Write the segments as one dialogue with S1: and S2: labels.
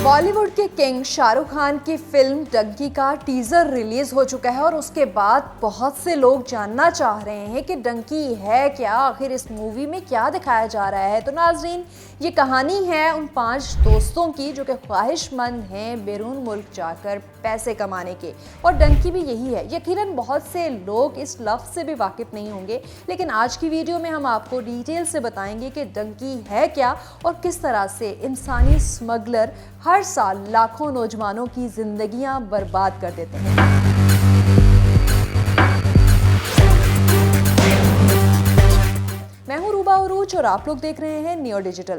S1: بالی would کے king Shah Rukh Khan کی film donkey کا ٹیزر ریلیز ہو چکا ہے اور اس کے بعد بہت سے لوگ جاننا چاہ رہے ہیں کہ ڈنکی ہے کیا، آخر اس مووی میں کیا دکھایا جا رہا ہے۔ تو ناظرین، یہ کہانی ہے ان 5 دوستوں کی جو کہ خواہش مند ہیں بیرون ملک جا کر پیسے کمانے کے، اور ڈنکی بھی یہی ہے۔ یقیناً بہت سے لوگ اس لفظ سے بھی واقف نہیں ہوں گے، لیکن آج کی ویڈیو میں ہم آپ کو ڈیٹیل سے بتائیں گے کہ ڈنکی ہے کیا اور کس طرح سے انسانی اسمگلر ہر سال لاکھوں نوجوانوں کی زندگیاں برباد کر دیتے ہیں۔ میں ہوں روبا عروج اور آپ لوگ دیکھ رہے ہیں نیو ڈیجیٹل۔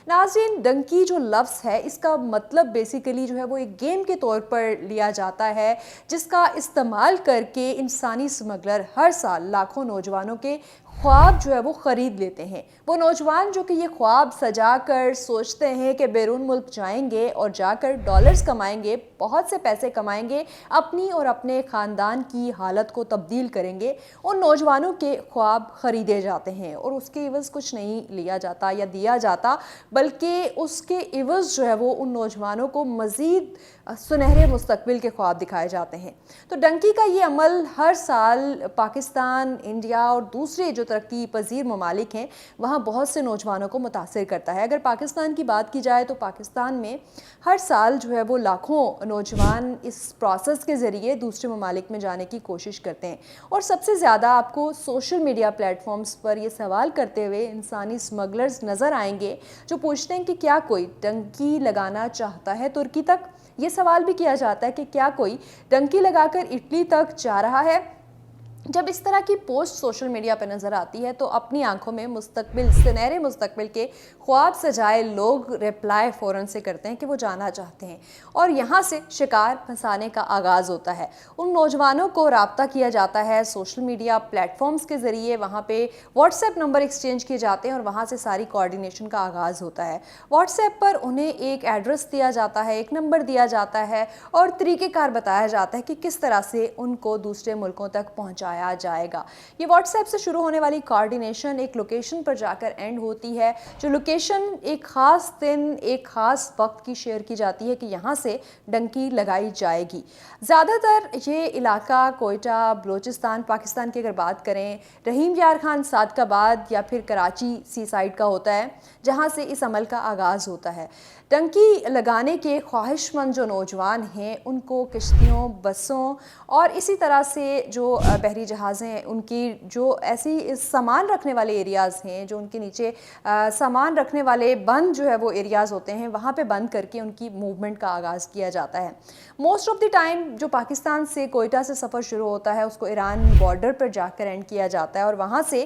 S1: ناظرین، ڈنکی جو لفظ ہے اس کا مطلب بیسیکلی جو ہے وہ ایک گیم کے طور پر لیا جاتا ہے، جس کا استعمال کر کے انسانی اسمگلر ہر سال لاکھوں نوجوانوں کے خواب جو ہے وہ خرید لیتے ہیں۔ وہ نوجوان جو کہ یہ خواب سجا کر سوچتے ہیں کہ بیرون ملک جائیں گے اور جا کر ڈالرز کمائیں گے، بہت سے پیسے کمائیں گے، اپنی اور اپنے خاندان کی حالت کو تبدیل کریں گے، ان نوجوانوں کے خواب خریدے جاتے ہیں اور اس کے عوض کچھ نہیں لیا جاتا یا دیا جاتا، بلکہ اس کے عوض جو ہے وہ ان نوجوانوں کو مزید سنہرے مستقبل کے خواب دکھائے جاتے ہیں۔ تو ڈنکی کا یہ عمل ہر سال پاکستان، انڈیا اور دوسرے جو ترقی پذیر ممالک ہیں وہاں بہت سے نوجوانوں کو متاثر کرتا ہے۔ اگر پاکستان کی بات کی جائے تو پاکستان میں ہر سال جو ہے وہ لاکھوں نوجوان اس پروسیس کے ذریعے دوسرے ممالک میں جانے کی کوشش کرتے ہیں، اور سب سے زیادہ آپ کو سوشل میڈیا پلیٹ فارمز پر یہ سوال کرتے ہوئے انسانی اسمگلرز نظر آئیں گے جو پوچھتے ہیں کہ کیا کوئی ڈنکی لگانا چاہتا ہے ترکی تک۔ یہ سوال بھی کیا جاتا ہے کہ کیا کوئی ڈنکی لگا کر اٹلی تک جا رہا ہے۔ جب اس طرح کی پوسٹ سوشل میڈیا پہ نظر آتی ہے تو اپنی آنکھوں میں سنہرے مستقبل کے خواب سجائے لوگ ریپلائی فوراً سے کرتے ہیں کہ وہ جانا چاہتے ہیں، اور یہاں سے شکار پھنسانے کا آغاز ہوتا ہے۔ ان نوجوانوں کو رابطہ کیا جاتا ہے سوشل میڈیا پلیٹ فارمز کے ذریعے، وہاں پہ واٹس ایپ نمبر ایکسچینج کیے جاتے ہیں اور وہاں سے ساری کوارڈینیشن کا آغاز ہوتا ہے۔ واٹس ایپ پر انہیں ایک ایڈریس دیا جاتا ہے، ایک نمبر دیا جاتا ہے اور طریقہ کار بتایا جاتا ہے کہ کس طرح سے ان کو دوسرے ملکوں تک پہنچایا جائے گا۔ یہ واٹس ایپ سے شروع ہونے والی کوارڈینیشن ایک لوکیشن پر جا کر اینڈ ہوتی ہے، جو لوکیشن ایک خاص دن، ایک خاص وقت کی شیئر کی جاتی ہے کہ یہاں سے ڈنکی لگائی جائے گی۔ زیادہ تر یہ علاقہ کوئٹہ، بلوچستان، پاکستان کی اگر بات کریں، رحیم یار خان صادقآباد یا پھر کراچی سی سائڈ کا ہوتا ہے، جہاں سے اس عمل کا آغاز ہوتا ہے۔ ڈنکی لگانے کے خواہش مند جو نوجوان ہیں ان کو کشتیوں، بسوں اور اسی طرح سے جو بحری جہاز ہیں ان کی جو ایسی سامان رکھنے والے ایریاز ہیں، جو ان کے نیچے سامان رکھنے والے بند جو ہے وہ ایریاز ہوتے ہیں، وہاں پہ بند کر کے ان کی موومنٹ کا آغاز کیا جاتا ہے۔ موسٹ آف دی ٹائم جو پاکستان سے کوئٹہ سے سفر شروع ہوتا ہے اس کو ایران بارڈر پر جا کر اینڈ کیا جاتا ہے، اور وہاں سے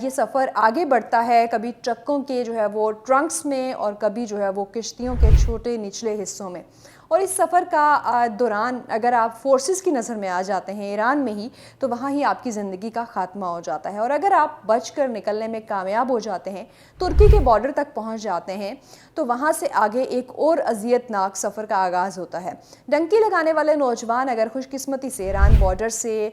S1: یہ سفر آگے بڑھتا ہے، کبھی ٹرکوں کے جو ہے وہ ٹرنکس میں اور کبھی جو ہے وہ کشتیوں کے چھوٹے نچلے حصوں میں۔ اور اس سفر کا دوران اگر آپ فورسز کی نظر میں آ جاتے ہیں ایران میں ہی، تو وہاں ہی آپ کی زندگی کا خاتمہ ہو جاتا ہے، اور اگر آپ بچ کر نکلنے میں کامیاب ہو جاتے ہیں، ترکی کے بارڈر تک پہنچ جاتے ہیں، تو وہاں سے آگے ایک اور اذیت ناک سفر کا آغاز ہوتا ہے۔ ڈنکی لگانے والے نوجوان اگر خوش قسمتی سے ایران بارڈر سے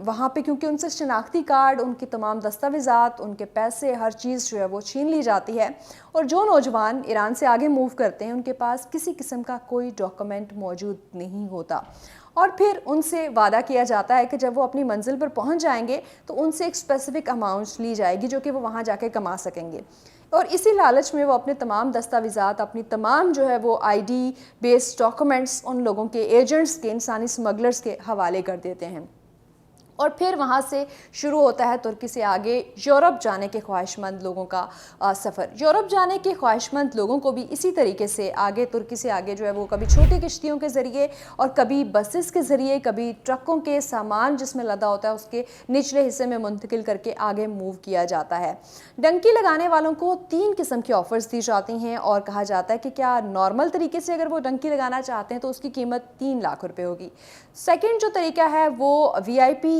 S1: وہاں پہ، کیونکہ ان سے شناختی کارڈ، ان کی تمام دستاویزات، ان کے پیسے، ہر چیز جو ہے وہ چھین لی جاتی ہے، اور جو نوجوان ایران سے آگے موو کرتے ہیں ان کے پاس کسی قسم کا کوئی ڈاکومنٹ موجود نہیں ہوتا، اور پھر ان سے وعدہ کیا جاتا ہے کہ جب وہ اپنی منزل پر پہنچ جائیں گے تو ان سے ایک اسپیسیفک اماؤنٹ لی جائے گی جو کہ وہ وہاں جا کے کما سکیں گے، اور اسی لالچ میں وہ اپنے تمام دستاویزات، اپنی تمام جو ہے وہ آئی ڈی بیس ڈاکومنٹس ان لوگوں کے، ایجنٹس کے، انسانی اسمگلرز کے حوالے کر دیتے ہیں، اور پھر وہاں سے شروع ہوتا ہے ترکی سے آگے یورپ جانے کے خواہش مند لوگوں کا سفر۔ یورپ جانے کے خواہش مند لوگوں کو بھی اسی طریقے سے آگے ترکی سے آگے جو ہے وہ کبھی چھوٹی کشتیوں کے ذریعے اور کبھی بسز کے ذریعے، کبھی ٹرکوں کے سامان جس میں لدا ہوتا ہے اس کے نچلے حصے میں منتقل کر کے آگے موو کیا جاتا ہے۔ ڈنکی لگانے والوں کو 3 قسم کی آفرز دی جاتی ہیں، اور کہا جاتا ہے کہ کیا نارمل طریقے سے اگر وہ ڈنکی لگانا چاہتے ہیں تو اس کی قیمت 3 لاکھ روپے ہوگی۔ سیکنڈ جو طریقہ ہے وہ وی آئی پی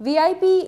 S1: VIP